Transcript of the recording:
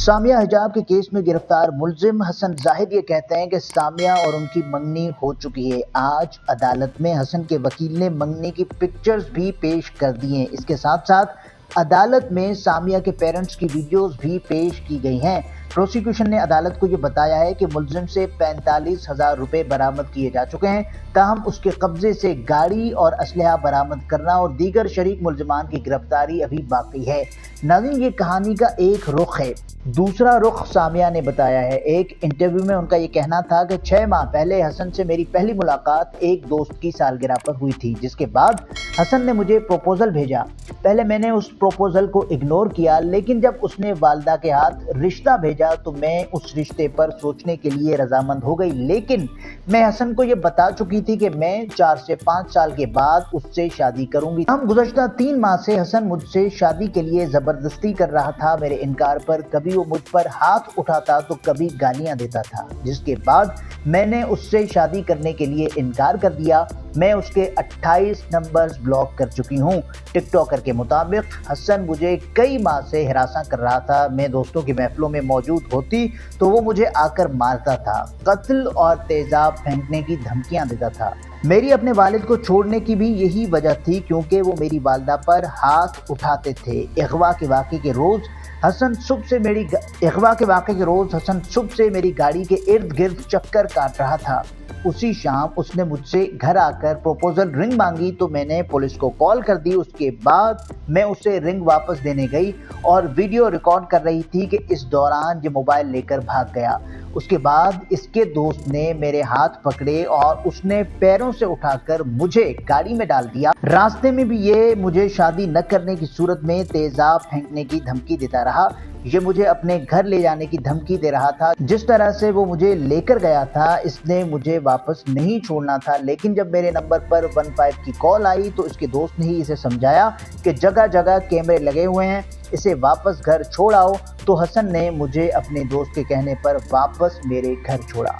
سامیہ حجاب کے کیس میں گرفتار ملزم حسن زاہد یہ کہتے ہیں کہ سامیہ اور ان کی منگنی ہو چکی ہے۔ آج عدالت میں حسن کے وکیل نے منگنی کی پکچرز بھی پیش کر دی ہیں۔ اس کے ساتھ ساتھ عدالت میں سامیہ کے پیرنٹس کی ویڈیوز بھی پیش کی گئی ہیں۔ پروسیکیوشن نے عدالت کو یہ بتایا ہے کہ ملزم سے 45,000 روپے برآمد کیے جا چکے ہیں، تاہم اس کے قبضے سے گاڑی اور اسلحہ برآمد کرنا اور دیگر شریک ملزمان کی گرفتاری ابھی باقی ہے۔ ناظرین، یہ کہانی کا ایک رخ ہے۔ دوسرا رخ سامیہ نے بتایا ہے۔ ایک انٹرویو میں ان کا یہ کہنا تھا کہ 6 ماہ پہلے حسن سے میری پہلی ملاقات ایک دوست کی سالگرہ پر ہوئی تھی، جس کے بعد حسن نے مجھے پروپوزل بھیجا۔ پہلے میں نے اس پروپوزل کو اگنور کیا، لیکن جب اس نے والدہ کے ہاتھ رشتہ بھیجا تو میں اس رشتے پر سوچنے کے لیے رضامند ہو گئی، لیکن میں حسن کو یہ بتا چکی تھی کہ میں 4 سے 5 سال کے بعد اس سے شادی کروں گی۔ ہم گزشتہ 3 ماہ سے حسن مجھ سے شادی کے لیے زبردستی کر رہا تھا۔ میرے انکار پر کبھی وہ مجھ پر ہاتھ اٹھاتا تو کبھی گالیاں دیتا تھا، جس کے بعد میں نے اس سے شادی کرنے کے لیے انکار کر دیا۔ میں اس کے 28 نمبرز بلاک کر چکی ہوں۔ ٹک ٹاکر کے مطابق حسن مجھے کئی ماہ سے ہراساں کر رہا تھا۔ میں دوستوں کی محفلوں میں موجود ہوتی تو وہ مجھے آ کر مارتا تھا، قتل اور تیزاب پھینکنے کی دھمکیاں دیتا تھا۔ میری اپنے والد کو چھوڑنے کی بھی یہی وجہ تھی، کیونکہ وہ میری والدہ پر ہاتھ اٹھاتے تھے۔ اغوا کے واقعے کے روز حسن صبح سے میری گاڑی کے ارد گرد چکر کاٹ رہا تھا۔ اسی شام اس نے مجھ سے گھر آ کر پروپوزل رنگ مانگی تو میں نے پولیس کو کال کر دی۔ اس کے بعد میں اسے رنگ واپس دینے گئی اور ویڈیو ریکارڈ کر رہی تھی کہ اس دوران یہ موبائل لے کر بھاگ گیا۔ اس کے بعد اس کے دوست نے میرے ہاتھ پکڑے اور اس نے پیروں سے اٹھا کر مجھے گاڑی میں ڈال دیا۔ راستے میں بھی یہ مجھے شادی نہ کرنے کی صورت میں تیزاب پھینکنے کی دھمکی دیتا رہا۔ یہ مجھے اپنے گھر لے جانے کی دھمکی دے رہا تھا۔ جس طرح سے وہ مجھے لے کر گیا تھا، اس نے مجھے واپس نہیں چھوڑنا تھا، لیکن جب میرے نمبر پر 15 کی کال آئی تو اس کے دوست نے ہی اسے سمجھایا کہ جگہ جگہ کیمرے لگے ہوئے ہیں، اسے واپس گھر چھوڑ آؤ، تو حسن نے مجھے اپنے دوست کے کہنے پر واپس میرے گھر چھوڑا۔